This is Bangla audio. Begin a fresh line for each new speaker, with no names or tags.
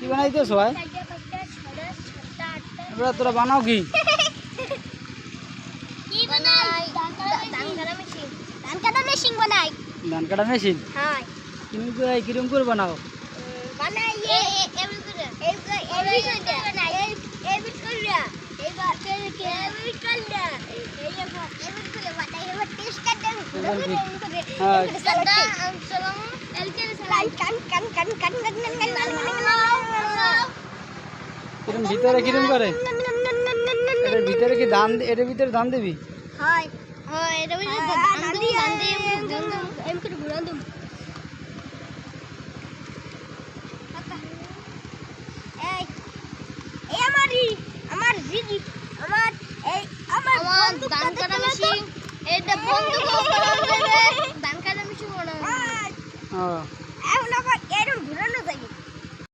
কি বানাইতেছ ভাই? এবার তোরা বানাও কি? ধান কাটা মেশিন। কিরম করে বানাও? কিরম ভিতরে কিরম করে? এটার ভিতরে কি ধান? এটার ভিতরে ধান দিবি? ও